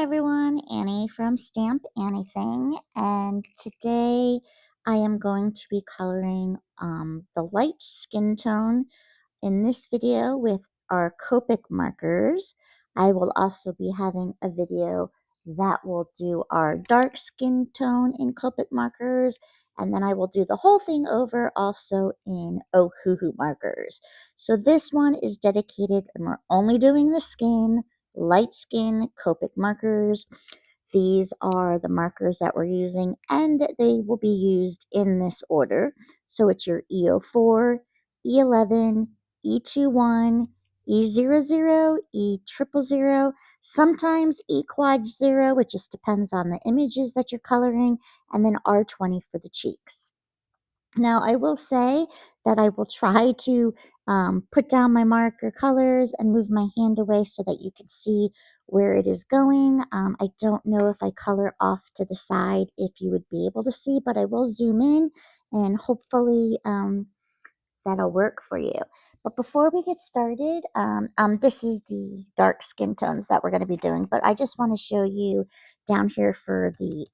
Hi everyone, Annie from StampAnniething, and today I am going to be coloring the light skin tone in this video with our Copic markers. I will also be having a video that will do our dark skin tone in Copic markers, and then I will do the whole thing over also in Ohuhu markers. So this one is dedicated, and we're only doing the skin, light skin Copic markers. These are the markers that we're using, and they will be used in this order. So it's your E04, E11, E21, E00, E000, sometimes E quad 0, it just depends on the images that you're coloring, and then R20 for the cheeks. Now, I will say that I will try to put down my marker colors and move my hand away so that you can see where it is going. I don't know if I color off to the side if you would be able to see, but I will zoom in and hopefully that'll work for you. But before we get started, this is the dark skin tones that we're going to be doing, but I just want to show you down here for the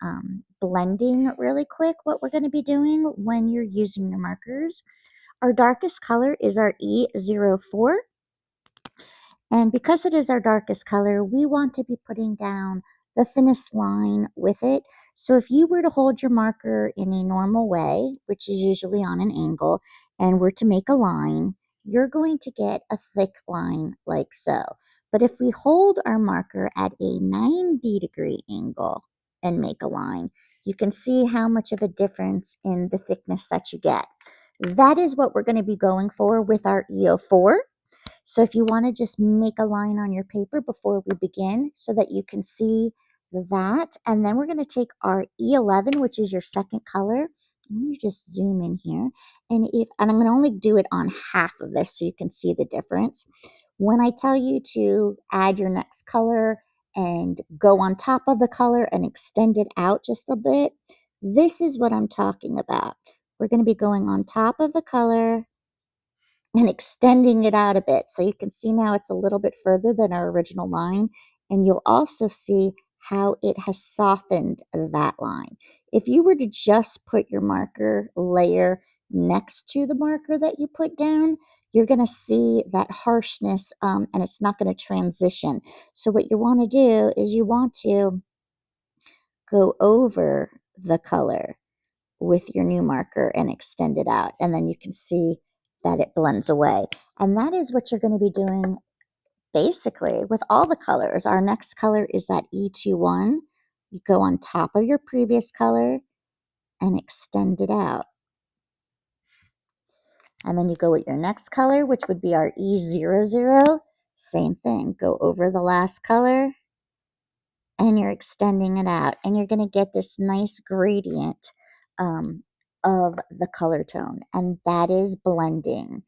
blending really quick what we're going to be doing when you're using your markers. Our darkest color is our E04. And because it is our darkest color, we want to be putting down the thinnest line with it. So if you were to hold your marker in a normal way, which is usually on an angle, and were to make a line, you're going to get a thick line like so. But if we hold our marker at a 90-degree angle and make a line, you can see how much of a difference in the thickness that you get. That is what we're going to be going for with our E04. So if you want to just make a line on your paper before we begin so that you can see that. And then we're going to take our E11, which is your second color. Let me just zoom in here. And I'm going to only do it on half of this so you can see the difference. When I tell you to add your next color and go on top of the color and extend it out just a bit, this is what I'm talking about. We're going to be going on top of the color and extending it out a bit. So you can see now it's a little bit further than our original line. And you'll also see how it has softened that line. If you were to just put your marker layer next to the marker that you put down, you're going to see that harshness and it's not going to transition. So what you want to do is you want to go over the color with your new marker and extend it out. And then you can see that it blends away. And that is what you're going to be doing basically with all the colors. Our next color is that E21. You go on top of your previous color and extend it out. And then you go with your next color, which would be our E00. Same thing. Go over the last color and you're extending it out. And you're going to get this nice gradient of the color tone. And that is blending.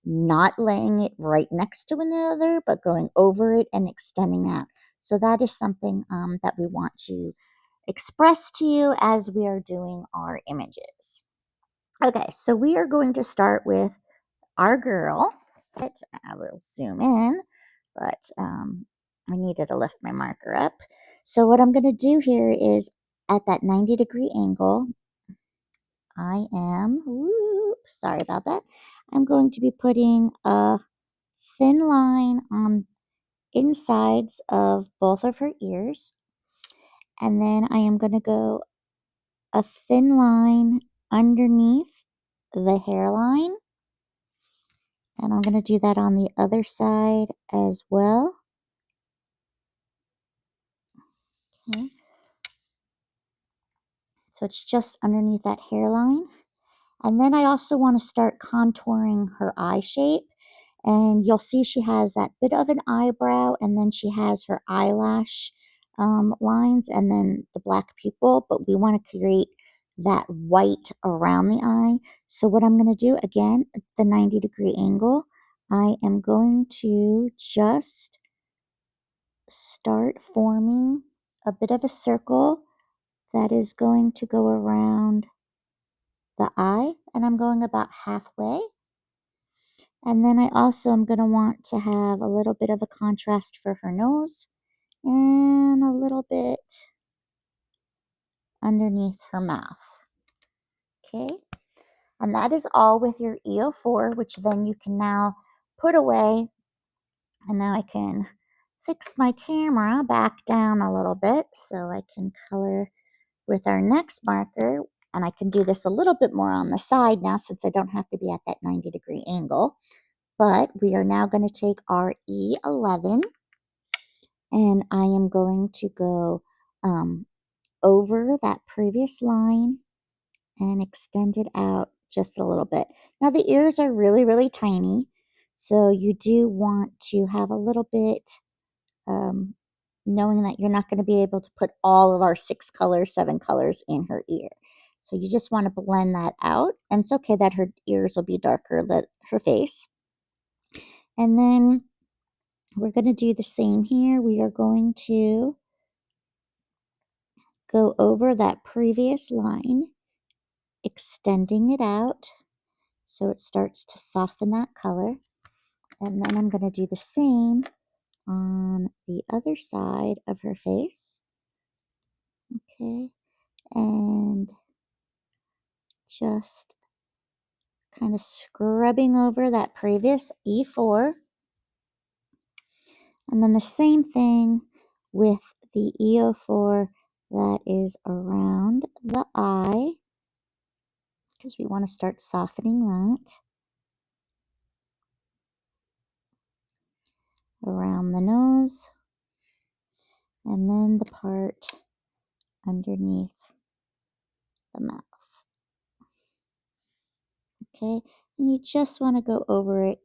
Not laying it right next to another, but going over it and extending out. So that is something that we want to express to you as we are doing our images. Okay, so we are going to start with our girl. I will zoom in, but I needed to lift my marker up. So what I'm going to do here is at that 90-degree angle, sorry about that. I'm going to be putting a thin line on insides of both of her ears. And then I am going to go a thin line underneath the hairline. And I'm going to do that on the other side as well. Okay. So it's just underneath that hairline. And then I also want to start contouring her eye shape. And you'll see she has that bit of an eyebrow, and then she has her eyelash lines, and then the black pupil. But we want to create that white around the eye. So what I'm going to do, again, at the 90-degree angle, I am going to just start forming a bit of a circle that is going to go around the eye, and I'm going about halfway. And then I also am going to want to have a little bit of a contrast for her nose. and a little bit underneath her mouth. Okay, and that is all with your EO4, which then you can now put away. And now I can fix my camera back down a little bit so I can color with our next marker. And I can do this a little bit more on the side now since I don't have to be at that 90-degree angle. But we are now going to take our E11 and I am going to go over that previous line and extend it out just a little bit. Now the ears are really, really tiny, so you do want to have a little bit, knowing that you're not going to be able to put all of our 6 colors, 7 colors in her ear. So you just want to blend that out, and it's okay that her ears will be darker than her face. And then we're going to do the same here. We are going to go over that previous line, extending it out so it starts to soften that color. And then I'm going to do the same on the other side of her face. Okay, and just kind of scrubbing over that previous E4. And then the same thing with the EO4 that is around the eye, because we want to start softening that. Around the nose, and then the part underneath the mouth. Okay, and you just want to go over it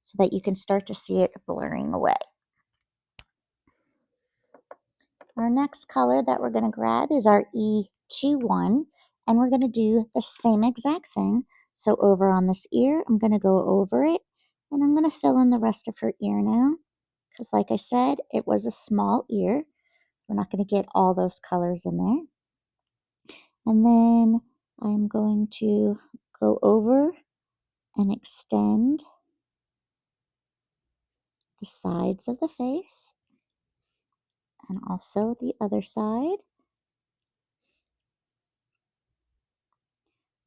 so that you can start to see it blurring away. Our next color that we're going to grab is our E21, and we're going to do the same exact thing. So over on this ear, I'm going to go over it, and I'm going to fill in the rest of her ear now, because like I said, it was a small ear. We're not going to get all those colors in there. And then I'm going to go over and extend the sides of the face and also the other side.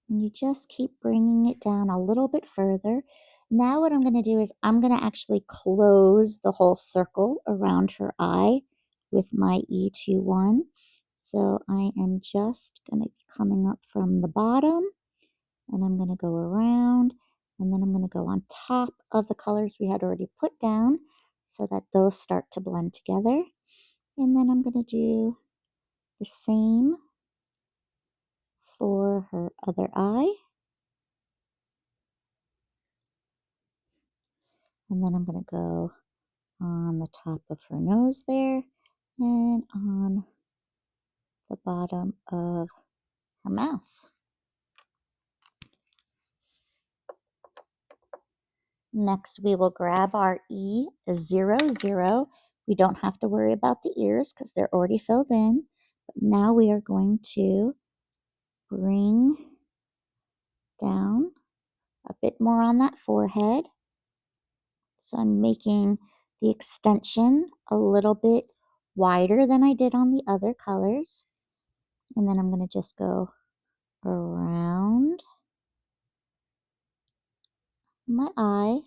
And you just keep bringing it down a little bit further. Now what I'm going to do is I'm going to actually close the whole circle around her eye with my E21. So I am just going to be coming up from the bottom, and I'm going to go around, and then I'm going to go on top of the colors we had already put down so that those start to blend together. And then I'm going to do the same for her other eye. And then I'm going to go on the top of her nose there and on the bottom of her mouth. Next, we will grab our E00. We don't have to worry about the ears because they're already filled in. But now we are going to bring down a bit more on that forehead. So I'm making the extension a little bit wider than I did on the other colors. And then I'm going to just go around my eye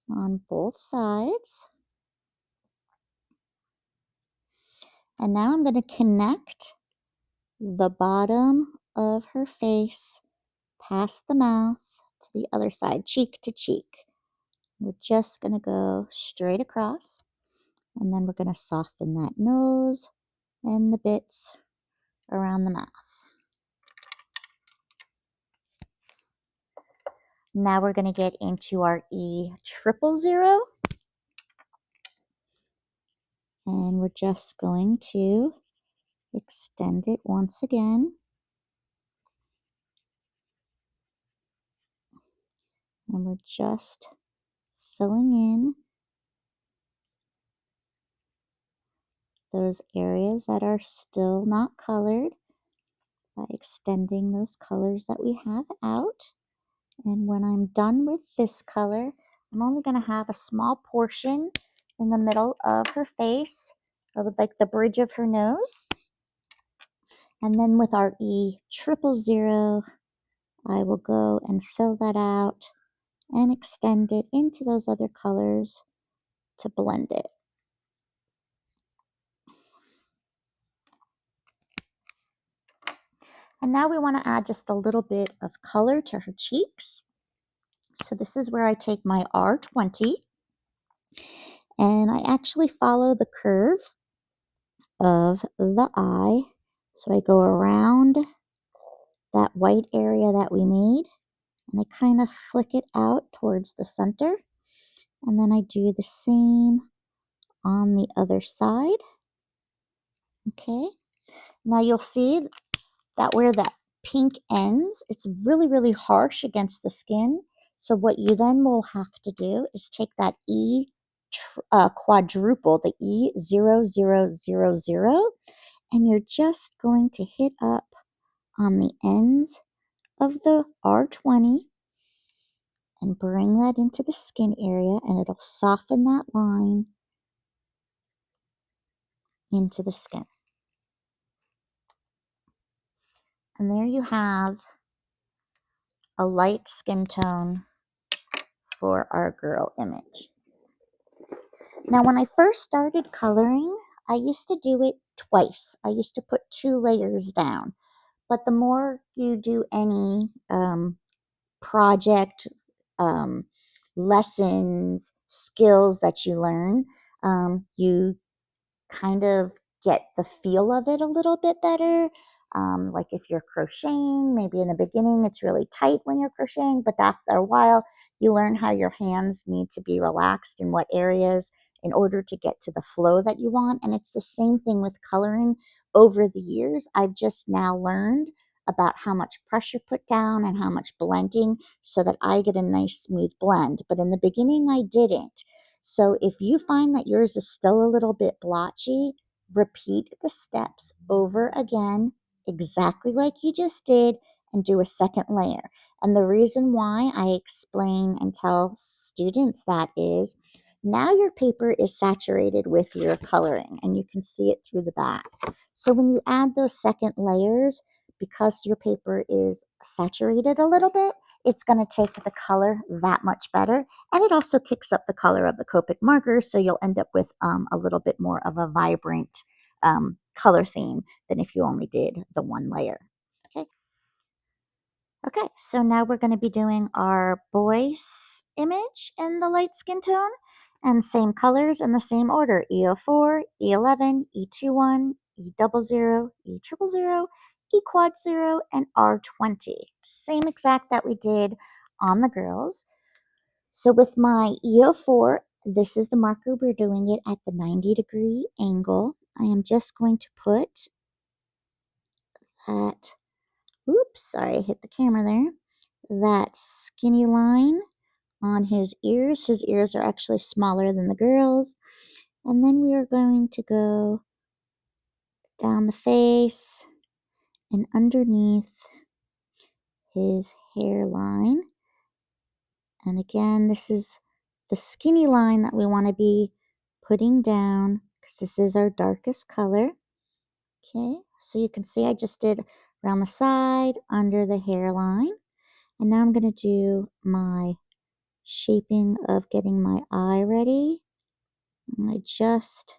on both sides. And now I'm going to connect the bottom of her face past the mouth to the other side, cheek to cheek. We're just going to go straight across, and then we're going to soften that nose and the bits around the mouth. Now we're going to get into our E000, and we're just going to extend it once again. And we're just filling in those areas that are still not colored by extending those colors that we have out. And when I'm done with this color, I'm only going to have a small portion in the middle of her face I would like the bridge of her nose. And then with our E000, I will go and fill that out and extend it into those other colors to blend it. And now we want to add just a little bit of color to her cheeks. So this is where I take my R20 and I actually follow the curve of the eye. So I go around that white area that we made and I kind of flick it out towards the center. And then I do the same on the other side. Okay. Now you'll see that where that pink ends, it's really, really harsh against the skin. So what you then will have to do is take that quadruple, the E0000, and you're just going to hit up on the ends of the R20 and bring that into the skin area, and it'll soften that line into the skin. And there you have a light skin tone for our girl image. Now, when I first started coloring, I used to do it twice. I used to put 2 layers down. But the more you do any project, lessons, skills that you learn, you kind of get the feel of it a little bit better. Like if you're crocheting, maybe in the beginning it's really tight when you're crocheting, but after a while you learn how your hands need to be relaxed in what areas in order to get to the flow that you want. And it's the same thing with coloring. Over the years, I've just now learned about how much pressure put down and how much blending so that I get a nice smooth blend. But in the beginning, I didn't. So if you find that yours is still a little bit blotchy, repeat the steps over again, exactly like you just did, and do a second layer. And the reason why I explain and tell students that is, now your paper is saturated with your coloring and you can see it through the back. So when you add those second layers, because your paper is saturated a little bit, it's going to take the color that much better. And it also kicks up the color of the Copic markers, so you'll end up with a little bit more of a vibrant color theme than if you only did the one layer. Okay. Okay, so now we're going to be doing our boy's image in the light skin tone, and same colors in the same order: E04, E11, E21, E00, E000, E quad 0, and R20. Same exact that we did on the girls. So with my EO4, this is the marker. We're doing it at the 90-degree angle. I am just going to put that, oops, sorry, I hit the camera there, that skinny line on his ears. His ears are actually smaller than the girls. And then we are going to go down the face and underneath his hairline. And again, this is the skinny line that we want to be putting down because this is our darkest color. Okay, so you can see I just did around the side, under the hairline. And now I'm going to do my shaping of getting my eye ready. And I just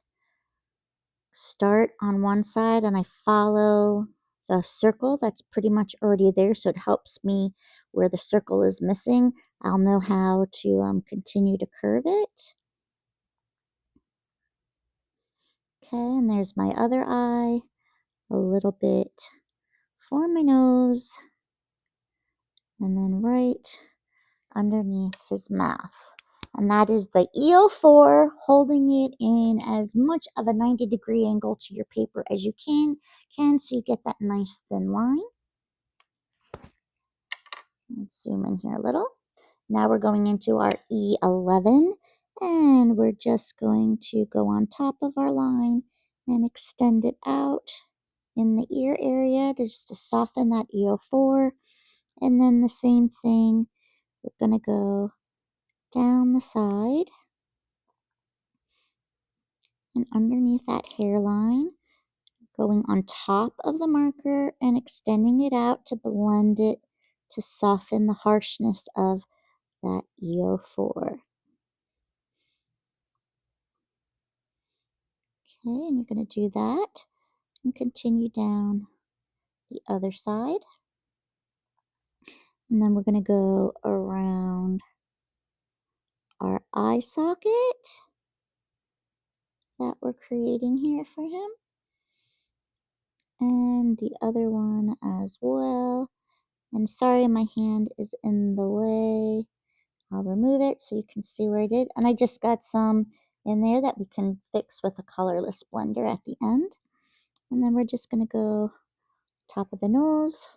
start on one side and I follow the circle that's pretty much already there, so it helps me where the circle is missing. I'll know how to continue to curve it. Okay, and there's my other eye, a little bit for my nose, and then right underneath his mouth. And that is the EO4, holding it in as much of a 90-degree angle to your paper as you can so you get that nice thin line. Let's zoom in here a little. Now we're going into our E11, and we're just going to go on top of our line and extend it out in the ear area just to soften that EO4. And then the same thing, we're going to go down the side and underneath that hairline, going on top of the marker and extending it out to blend it to soften the harshness of that EO4. Okay, and you're going to do that and continue down the other side. And then we're going to go around our eye socket that we're creating here for him. And the other one as well. And sorry, my hand is in the way. I'll remove it so you can see where I did. And I just got some in there that we can fix with a colorless blender at the end. And then we're just going to go top of the nose.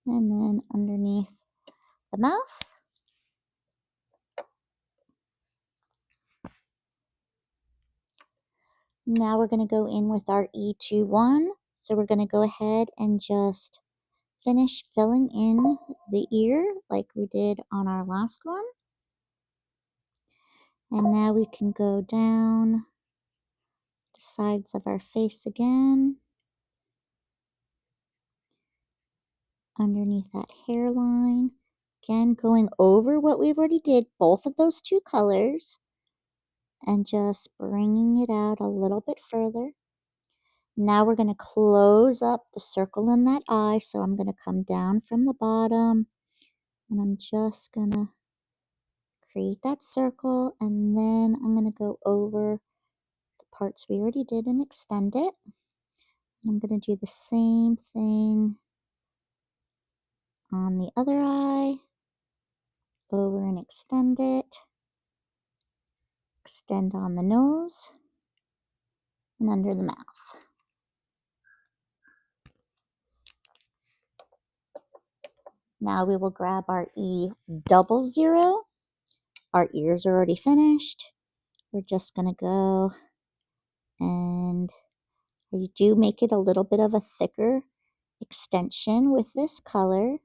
And then underneath the mouth. Now we're going to go in with our E21. So we're going to go ahead and just finish filling in the ear like we did on our last one. And now we can go down the sides of our face again, underneath that hairline. Again, going over what we've already did, both of those two colors, and just bringing it out a little bit further. Now we're going to close up the circle in that eye. So I'm going to come down from the bottom, and I'm just going to create that circle, and then I'm going to go over the parts we already did and extend it. I'm going to do the same thing on the other eye, over and extend it, extend on the nose, and under the mouth. Now we will grab our E00. Our ears are already finished. We're just going to go and you do make it a little bit of a thicker extension with this color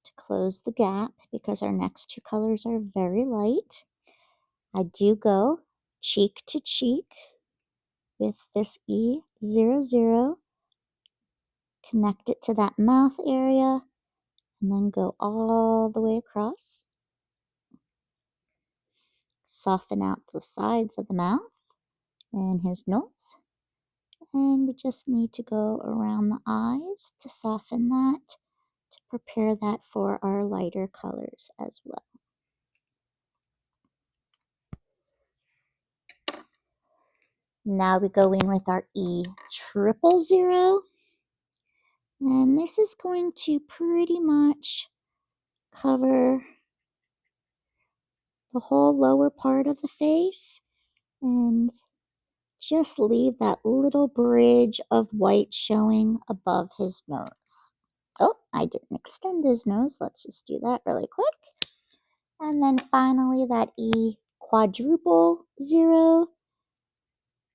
to close the gap because our next two colors are very light. I do go cheek to cheek with this E00, connect it to that mouth area, and then go all the way across. Soften out the sides of the mouth and his nose. And we just need to go around the eyes to soften that, to prepare that for our lighter colors as well. Now we go in with our E000. And this is going to pretty much cover the whole lower part of the face and just leave that little bridge of white showing above his nose. Oh, I didn't extend his nose. Let's just do that really quick. And then finally that E000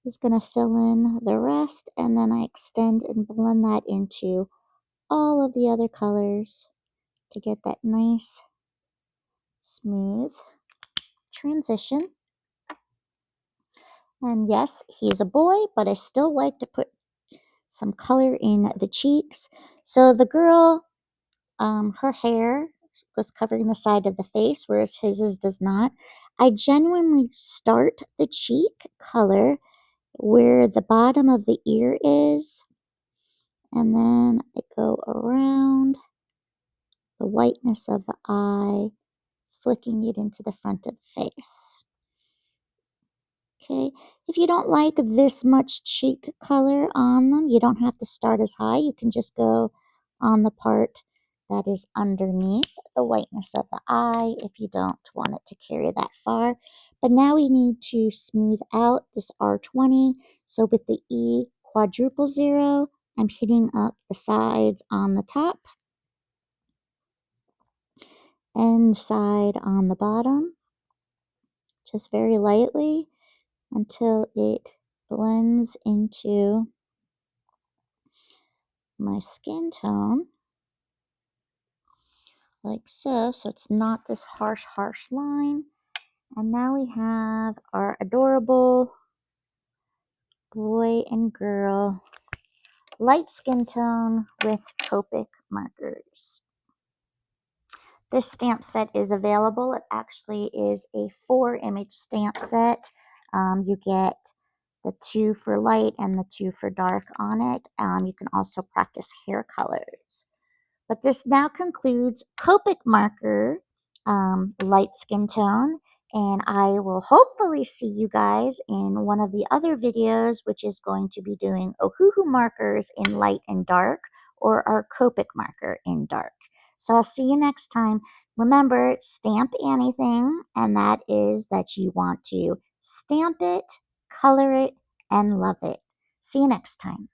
is going to fill in the rest, and then I extend and blend that into all of the other colors to get that nice smooth transition. And yes, he's a boy, but I still like to put some color in the cheeks. So the girl, her hair was covering the side of the face, whereas his does not. I genuinely start the cheek color where the bottom of the ear is, and then I go around the whiteness of the eye, flicking it into the front of the face. Okay, if you don't like this much cheek color on them, you don't have to start as high. You can just go on the part that is underneath the whiteness of the eye if you don't want it to carry that far. But now we need to smooth out this R20. So with the E000, I'm hitting up the sides on the top and side on the bottom, just very lightly until it blends into my skin tone like so. So it's not this harsh line. And now we have our adorable boy and girl light skin tone with Copic markers. This stamp set is available. It actually is a 4-image stamp set. You get the 2 for light and the 2 for dark on it. You can also practice hair colors. But this now concludes Copic marker light skin tone. And I will hopefully see you guys in one of the other videos, which is going to be doing Ohuhu markers in light and dark, or our Copic marker in dark. So I'll see you next time. Remember, stamp anything, and that is that you want to stamp it, color it, and love it. See you next time.